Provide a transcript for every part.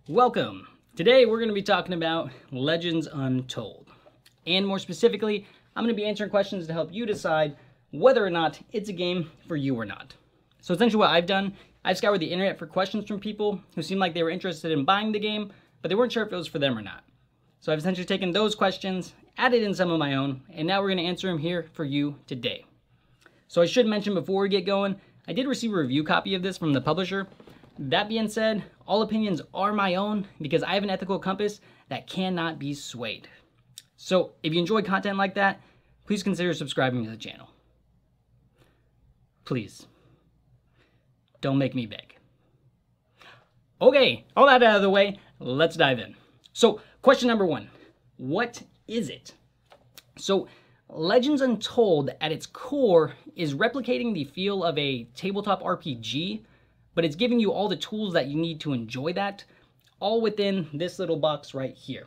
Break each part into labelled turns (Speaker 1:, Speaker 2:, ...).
Speaker 1: Welcome! Today we're going to be talking about Legends Untold. And more specifically, I'm going to be answering questions to help you decide whether or not it's a game for you or not. So essentially what I've done, I've scoured the internet for questions from people who seemed like they were interested in buying the game, but they weren't sure if it was for them or not. So I've essentially taken those questions, added in some of my own, and now we're going to answer them here for you today. So I should mention before we get going, I did receive a review copy of this from the publisher. That being said, all opinions are my own because I have an ethical compass that cannot be swayed. So if you enjoy content like that, please consider subscribing to the channel. Please. Don't make me beg. Okay, all that out of the way, let's dive in. So question number one, what is it? So Legends Untold at its core is replicating the feel of a tabletop RPG, but it's giving you all the tools that you need to enjoy that, all within this little box right here.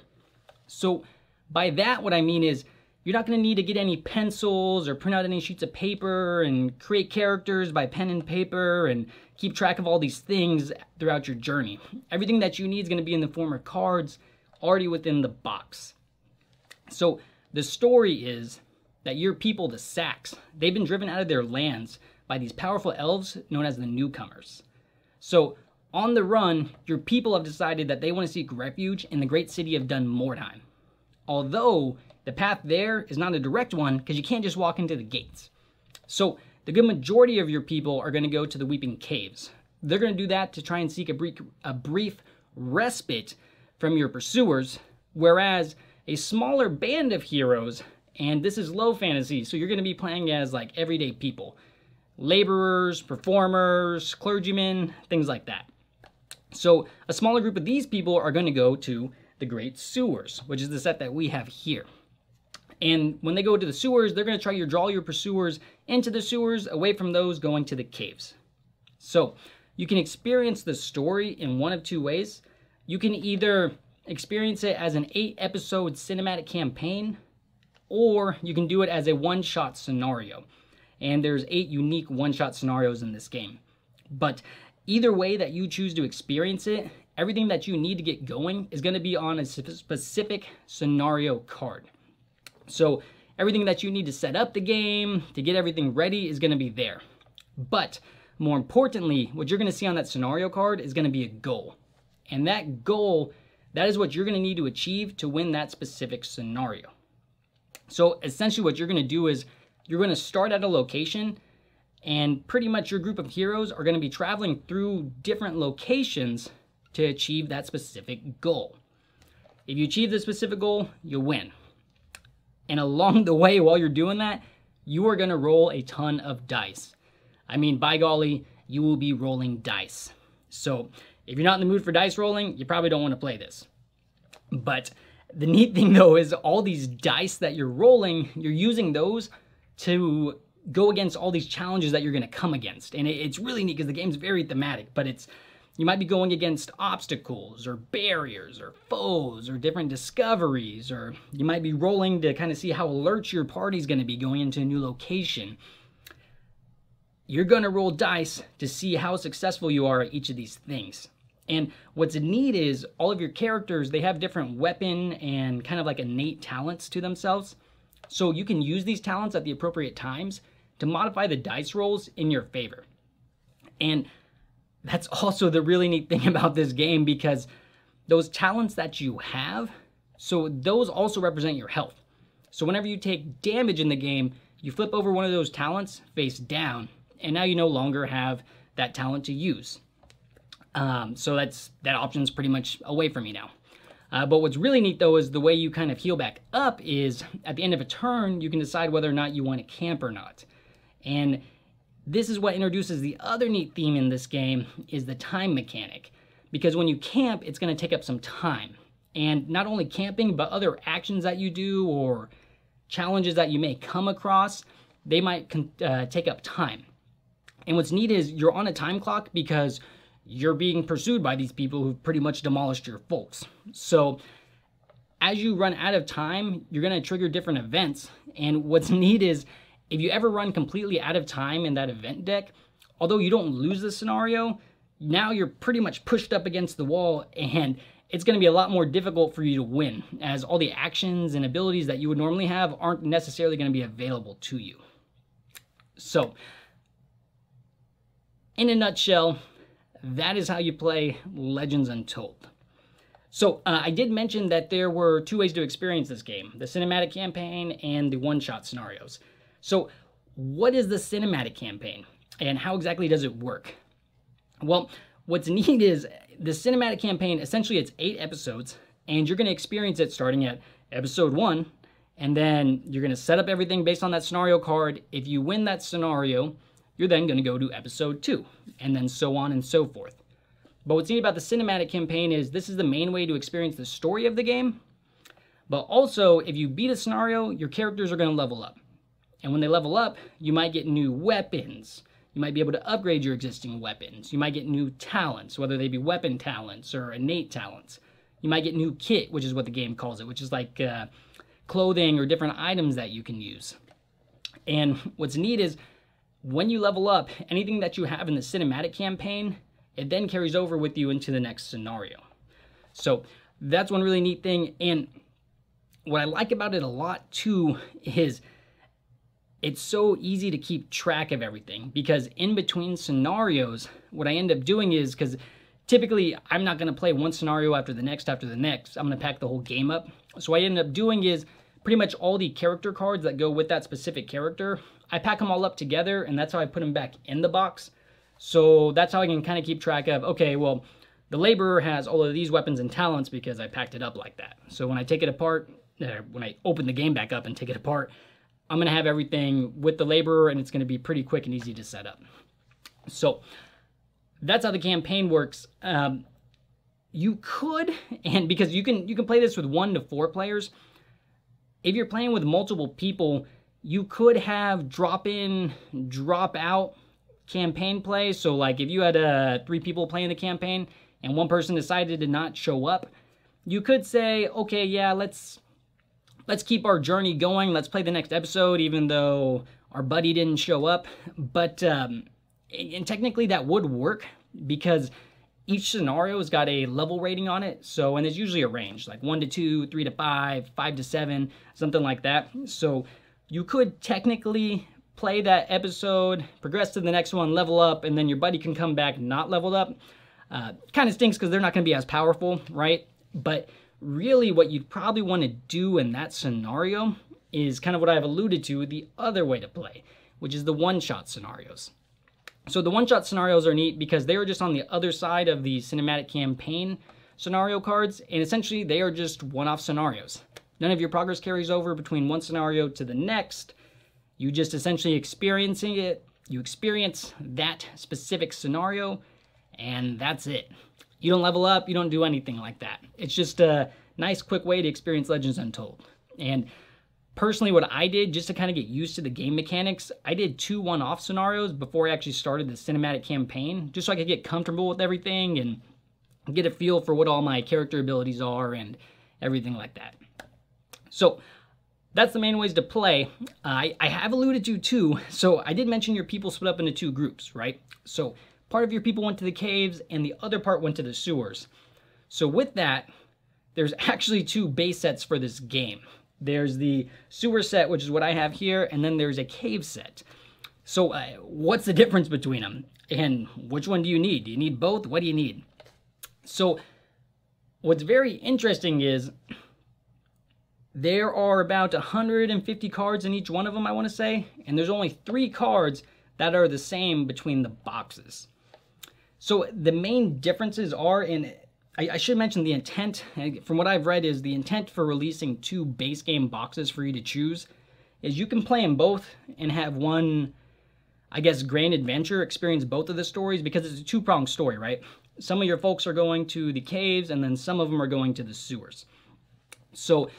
Speaker 1: So by that, what I mean is you're not going to need to get any pencils or print out any sheets of paper and create characters by pen and paper and keep track of all these things throughout your journey. Everything that you need is going to be in the form of cards already within the box. So the story is that your people, the Sacks, they've been driven out of their lands by these powerful elves known as the Newcomers. So on the run, your people have decided that they want to seek refuge in the great city of Dunmortheim. Although the path there is not a direct one because you can't just walk into the gates. So the good majority of your people are going to go to the Weeping Caves. They're going to do that to try and seek a brief respite from your pursuers, whereas a smaller band of heroes, and this is low fantasy, so you're going to be playing as like everyday people. Laborers, performers, clergymen, things like that. So a smaller group of these people are going to go to the Great Sewers, which is the set that we have here. And when they go to the sewers, they're going to try to draw your pursuers into the sewers away from those going to the caves. So you can experience the story in one of two ways. You can either experience it as an 8-episode cinematic campaign, or you can do it as a one-shot scenario. And there's 8 unique one-shot scenarios in this game. But either way that you choose to experience it, everything that you need to get going is going to be on a specific scenario card. So everything that you need to set up the game, to get everything ready, is going to be there. But more importantly, what you're going to see on that scenario card is going to be a goal. And that goal, that is what you're going to need to achieve to win that specific scenario. So essentially what you're going to do is you're going to start at a location, and pretty much your group of heroes are going to be traveling through different locations to achieve that specific goal. If you achieve the specific goal, you win. And along the way, while you're doing that, you are going to roll a ton of dice. I mean, by golly, you will be rolling dice. So if you're not in the mood for dice rolling, you probably don't want to play this. But the neat thing, though, is all these dice that you're rolling, you're using those to go against all these challenges that you're going to come against. And it's really neat because the game's very thematic, but you might be going against obstacles or barriers or foes or different discoveries, or you might be rolling to kind of see how alert your party's going to be going into a new location. You're going to roll dice to see how successful you are at each of these things. And what's neat is all of your characters, they have different weapon and kind of like innate talents to themselves. So you can use these talents at the appropriate times to modify the dice rolls in your favor. And that's also the really neat thing about this game, because those talents that you have, so those also represent your health. So whenever you take damage in the game, you flip over one of those talents face down, and now you no longer have that talent to use. So that option's pretty much away from you now. But what's really neat, though, is the way you kind of heal back up is at the end of a turn, you can decide whether or not you want to camp or not. And this is what introduces the other neat theme in this game, is the time mechanic. Because when you camp, it's going to take up some time. And not only camping, but other actions that you do or challenges that you may come across, they might take up time. And what's neat is you're on a time clock because you're being pursued by these people who've pretty much demolished your folks. So as you run out of time, you're going to trigger different events. And what's neat is if you ever run completely out of time in that event deck, although you don't lose the scenario, now you're pretty much pushed up against the wall, and it's going to be a lot more difficult for you to win, as all the actions and abilities that you would normally have aren't necessarily going to be available to you. So, in a nutshell, that is how you play Legends Untold. So, I did mention that there were two ways to experience this game, the cinematic campaign and the one-shot scenarios. So, what is the cinematic campaign, and how exactly does it work? Well, what's neat is the cinematic campaign, essentially it's 8 episodes, and you're going to experience it starting at episode 1, and then you're going to set up everything based on that scenario card. If you win that scenario, you're then going to go to episode 2, and then so on and so forth. But what's neat about the cinematic campaign is this is the main way to experience the story of the game, but also if you beat a scenario, your characters are going to level up. And when they level up, you might get new weapons. You might be able to upgrade your existing weapons. You might get new talents, whether they be weapon talents or innate talents. You might get new kit, which is what the game calls it, which is like clothing or different items that you can use. And what's neat is when you level up, anything that you have in the cinematic campaign, it then carries over with you into the next scenario. So that's one really neat thing. And what I like about it a lot too is it's so easy to keep track of everything, because in between scenarios, what I end up doing is, because typically I'm not going to play one scenario after the next, I'm going to pack the whole game up. So what I end up doing is pretty much all the character cards that go with that specific character, I pack them all up together, and that's how I put them back in the box. So that's how I can kind of keep track of, okay, well, the laborer has all of these weapons and talents because I packed it up like that. So when I take it apart, when I open the game back up and take it apart, I'm going to have everything with the laborer, and it's going to be pretty quick and easy to set up. So that's how the campaign works. You could, and because you can play this with 1 to 4 players. If you're playing with multiple people, you could have drop in, drop out campaign play. So like if you had 3 people playing the campaign and one person decided to not show up, you could say, okay, yeah, let's keep our journey going. Let's play the next episode, even though our buddy didn't show up. But and technically that would work, because each scenario has got a level rating on it. So, and there's usually a range, like 1 to 2, 3 to 5, 5 to 7, something like that. So you could technically play that episode, progress to the next one, level up, and then your buddy can come back not leveled up. Kind of stinks because they're not going to be as powerful, right? But really what you'd probably want to do in that scenario is kind of what I've alluded to, the other way to play, which is the one-shot scenarios. So the one-shot scenarios are neat because they are just on the other side of the cinematic campaign scenario cards, and essentially they are just one-off scenarios. None of your progress carries over between one scenario to the next. You just essentially experiencing it. You experience that specific scenario, and that's it. You don't level up, you don't do anything like that. It's just a nice, quick way to experience Legends Untold. And personally, what I did, just to kind of get used to the game mechanics, I did 2 one-off scenarios before I actually started the cinematic campaign, just so I could get comfortable with everything and get a feel for what all my character abilities are and everything like that. So that's the main ways to play. I have alluded to too, so I did mention your people split up into 2 groups, right? So part of your people went to the caves and the other part went to the sewers. So with that, there's actually 2 base sets for this game. There's the sewer set, which is what I have here, and then there's a cave set. So what's the difference between them? And which one do you need? Do you need both? What do you need? So what's very interesting is there are about 150 cards in each one of them, I want to say, and there's only 3 cards that are the same between the boxes. So the main differences are in, I should mention the intent, from what I've read, is the intent for releasing 2 base game boxes for you to choose is you can play them both and have one, I guess, grand adventure, experience both of the stories, because it's a 2-pronged story, right? Some of your folks are going to the caves, and then some of them are going to the sewers. So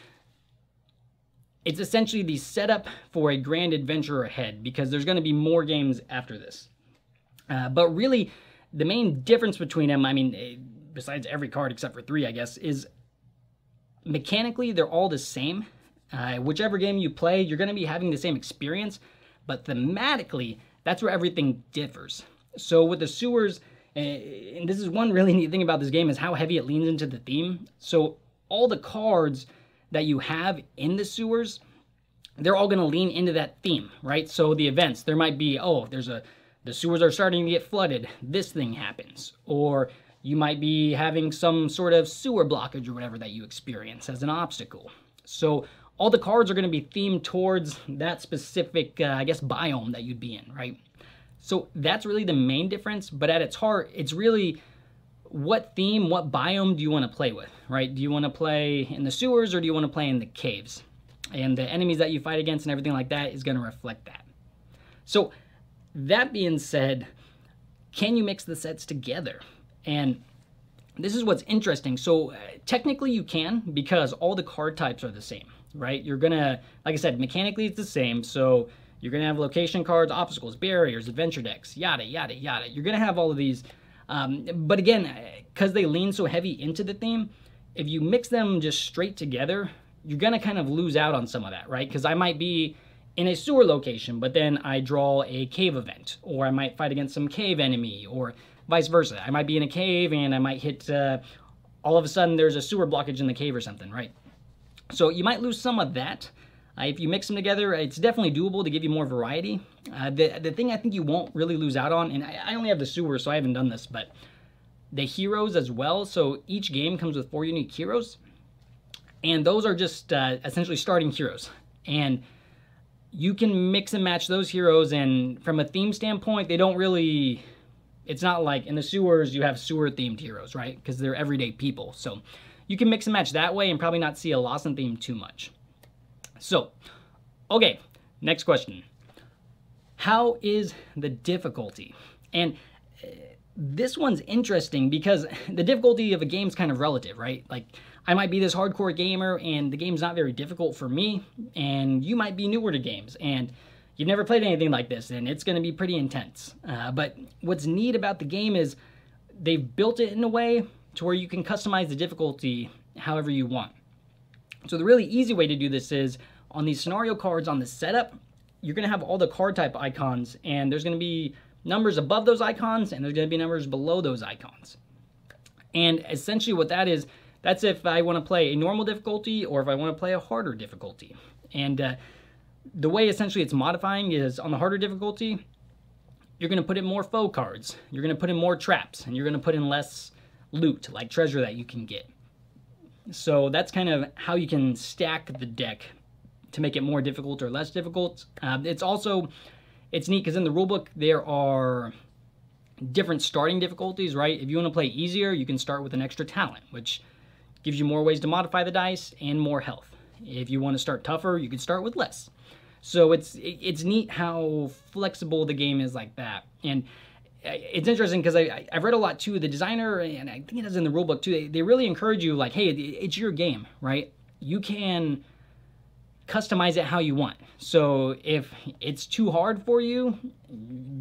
Speaker 1: it's essentially the setup for a grand adventure ahead, because there's going to be more games after this. But really, the main difference between them, I mean, besides every card except for 3, I guess, is mechanically they're all the same. Whichever game you play, you're going to be having the same experience, but thematically, that's where everything differs. So with the sewers, And this is one really neat thing about this game is how heavy it leans into the theme. So all the cards that you have in the sewers, they're all going to lean into that theme, right? So the events, there might be, oh, the sewers are starting to get flooded, this thing happens. Or you might be having some sort of sewer blockage or whatever that you experience as an obstacle. So all the cards are going to be themed towards that specific, I guess, biome that you'd be in, right? So that's really the main difference, but at its heart, it's really what theme, what biome do you want to play with, right? Do you want to play in the sewers or do you want to play in the caves? And the enemies that you fight against and everything like that is going to reflect that. So that being said, can you mix the sets together? And this is what's interesting. So technically you can, because all the card types are the same, right? You're going to, like I said, mechanically it's the same. So you're going to have location cards, obstacles, barriers, adventure decks, yada, yada, yada. You're going to have all of these. But again, because they lean so heavy into the theme, if you mix them just straight together, you're going to kind of lose out on some of that, right? Because I might be in a sewer location, but then I draw a cave event, or I might fight against some cave enemy, or vice versa. I might be in a cave and I might hit, all of a sudden there's a sewer blockage in the cave or something, right? So you might lose some of that. If you mix them together, it's definitely doable to give you more variety. The thing I think you won't really lose out on, and I only have the sewer, so I haven't done this, but the heroes as well. So each game comes with 4 unique heroes, and those are just essentially starting heroes. And you can mix and match those heroes, and from a theme standpoint, they don't really... It's not like in the sewers you have sewer-themed heroes, right? Because they're everyday people. So you can mix and match that way and probably not see a loss in theme too much. So, okay, next question. How is the difficulty? And this one's interesting because the difficulty of a game is kind of relative, right? Like, I might be this hardcore gamer and the game's not very difficult for me, and you might be newer to games and you've never played anything like this, and it's going to be pretty intense. But what's neat about the game is they've built it in a way to where you can customize the difficulty however you want. So the really easy way to do this is on these scenario cards on the setup, you're going to have all the card type icons, and there's going to be numbers above those icons, and there's going to be numbers below those icons. And essentially what that is, that's if I want to play a normal difficulty or if I want to play a harder difficulty. And the way essentially it's modifying is on the harder difficulty, you're going to put in more foe cards, you're going to put in more traps, and you're going to put in less loot, like treasure that you can get. So that's kind of how you can stack the deck to make it more difficult or less difficult. It's neat because in the rulebook there are different starting difficulties, right? If you want to play easier, you can start with an extra talent, which gives you more ways to modify the dice and more health. If you want to start tougher, you can start with less. So it's neat how flexible the game is like that. And it's interesting because I've read a lot too. The designer, and I think it is in the rulebook too, they really encourage you like, hey, it's your game, right? You can customize it how you want. So if it's too hard for you,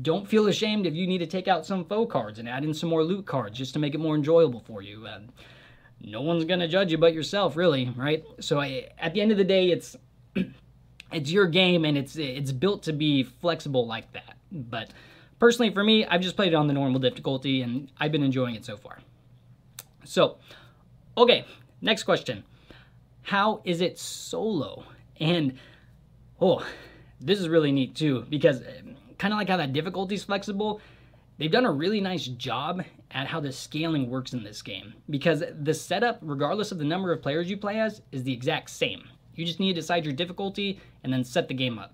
Speaker 1: don't feel ashamed if you need to take out some foe cards and add in some more loot cards just to make it more enjoyable for you. No one's going to judge you but yourself, really, right? So at the end of the day, it's your game, and it's built to be flexible like that. But personally, for me, I've just played it on the normal difficulty, and I've been enjoying it so far. So, okay, next question. How is it solo? And, oh, this is really neat too, because kind of like how that difficulty is flexible, they've done a really nice job at how the scaling works in this game, because the setup, regardless of the number of players you play as, is the exact same. You just need to decide your difficulty and then set the game up.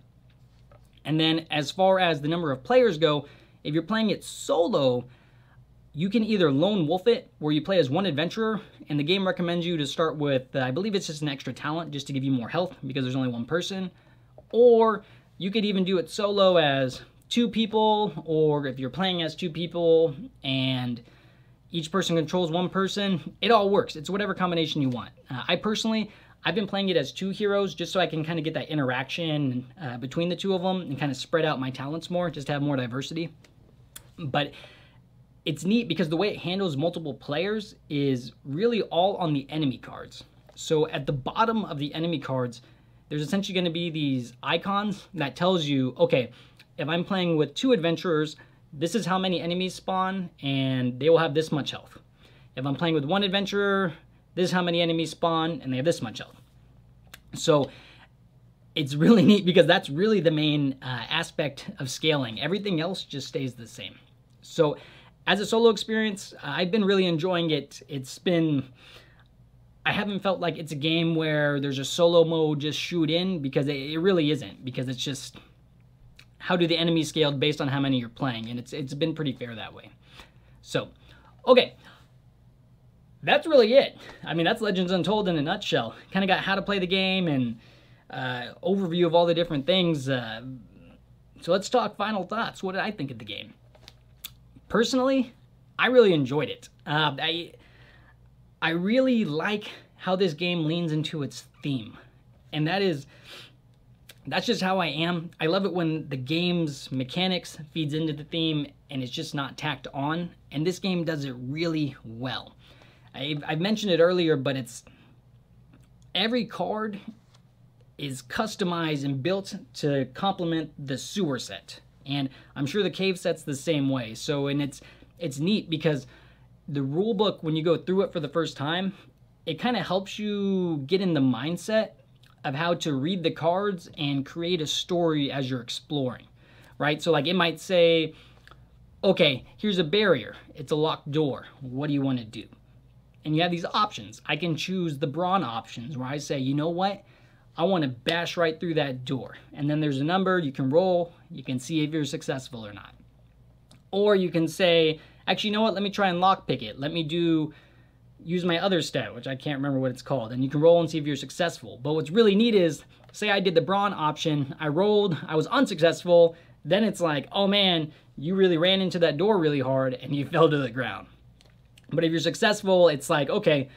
Speaker 1: And then as far as the number of players go, if you're playing it solo, you can either lone wolf it, where you play as one adventurer, and the game recommends you to start with, I believe it's just an extra talent just to give you more health because there's only one person. Or you could even do it solo as 2 people, or if you're playing as 2 people and each person controls 1 person, it all works. It's whatever combination you want. I've been playing it as 2 heroes just so I can kind of get that interaction between the 2 of them and kind of spread out my talents more, just to have more diversity. But it's neat because the way it handles multiple players is really all on the enemy cards. So at the bottom of the enemy cards, there's essentially going to be these icons that tells you, okay, if I'm playing with 2 adventurers, this is how many enemies spawn, and they will have this much health. If I'm playing with one adventurer, this is how many enemies spawn, and they have this much health. So it's really neat because that's really the main aspect of scaling. Everything else just stays the same. So as a solo experience, I've been really enjoying it. I haven't felt like it's a game where there's a solo mode, just shoot in, because it really isn't, because it's just how do the enemies scaled based on how many you're playing, and it's been pretty fair that way. So, okay, that's really it. I mean, that's Legends Untold in a nutshell. Kind of got how to play the game and overview of all the different things. So let's talk final thoughts. What did I think of the game? Personally, I really enjoyed it. I really like how this game leans into its theme, and that's just how I am. I love it when the game's mechanics feeds into the theme and it's just not tacked on, and this game does it really well. I've mentioned it earlier, but every card is customized and built to complement the sewer set, and I'm sure the cave set's the same way. So, and it's neat because the rule book, when you go through it for the first time, it kind of helps you get in the mindset of how to read the cards and create a story as you're exploring, right? So like it might say, okay, here's a barrier. It's a locked door. What do you want to do? And you have these options. I can choose the brawn options where I say, you know what? I want to bash right through that door. And then there's a number you can roll. You can see if you're successful or not. Or you can say, actually, you know what? Let me try and lockpick it. Let me use my other stat, which I can't remember what it's called. And you can roll and see if you're successful. But what's really neat is, say I did the brawn option, I rolled, I was unsuccessful. Then it's like, oh man, you really ran into that door really hard and you fell to the ground. But if you're successful, it's like, okay,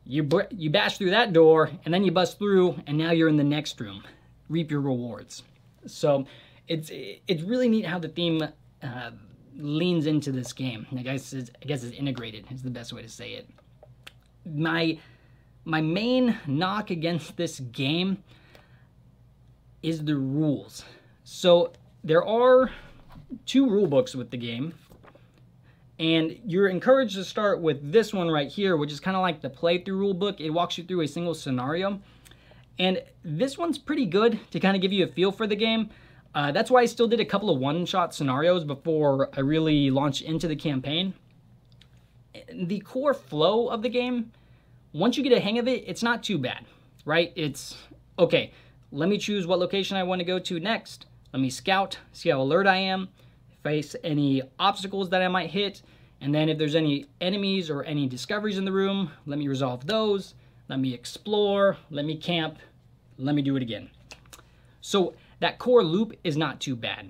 Speaker 1: you bash through that door and then you bust through and now you're in the next room. Reap your rewards. So it's really neat how the theme leans into this game. I guess it's integrated is the best way to say it. My main knock against this game is the rules. So there are 2 rule books with the game, and you're encouraged to start with this one right here, which is kind of like the playthrough rule book. It walks you through a single scenario, and this one's pretty good to kind of give you a feel for the game. That's why I still did a couple of one-shot scenarios before I really launched into the campaign. The core flow of the game, once you get a hang of it, it's not too bad, right? It's, okay, let me choose what location I want to go to next. Let me scout, see how alert I am, face any obstacles that I might hit, and then if there's any enemies or any discoveries in the room, let me resolve those, let me explore, let me camp, let me do it again. So that core loop is not too bad.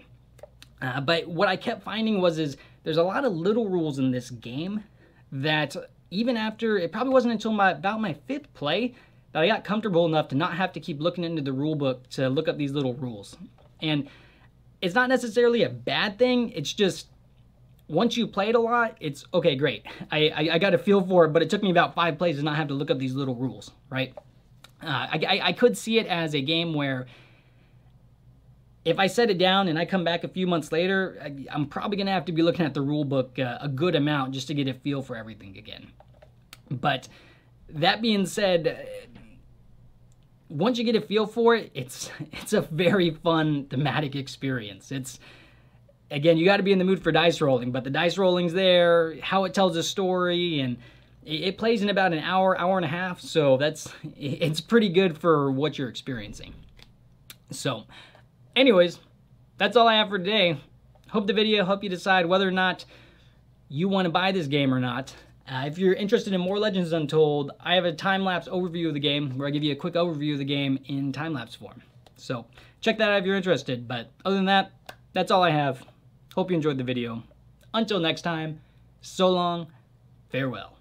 Speaker 1: But what I kept finding is there's a lot of little rules in this game that even after, it probably wasn't until about my 5th play that I got comfortable enough to not have to keep looking into the rule book to look up these little rules. And it's not necessarily a bad thing, it's just, once you play it a lot, it's, okay, great. I got a feel for it, but it took me about 5 plays to not have to look up these little rules, right? I could see it as a game where if I set it down and I come back a few months later, I'm probably going to have to be looking at the rule book a good amount just to get a feel for everything again. But that being said, once you get a feel for it, it's a very fun thematic experience. Again, you got to be in the mood for dice rolling, but the dice rolling's there, how it tells a story, and it plays in about an hour and a half, so it's pretty good for what you're experiencing. So, anyways, that's all I have for today. Hope the video helped you decide whether or not you want to buy this game or not. If you're interested in more Legends Untold, I have a time-lapse overview of the game where I give you a quick overview of the game in time-lapse form. So check that out if you're interested. But other than that, that's all I have. Hope you enjoyed the video. Until next time, so long, farewell.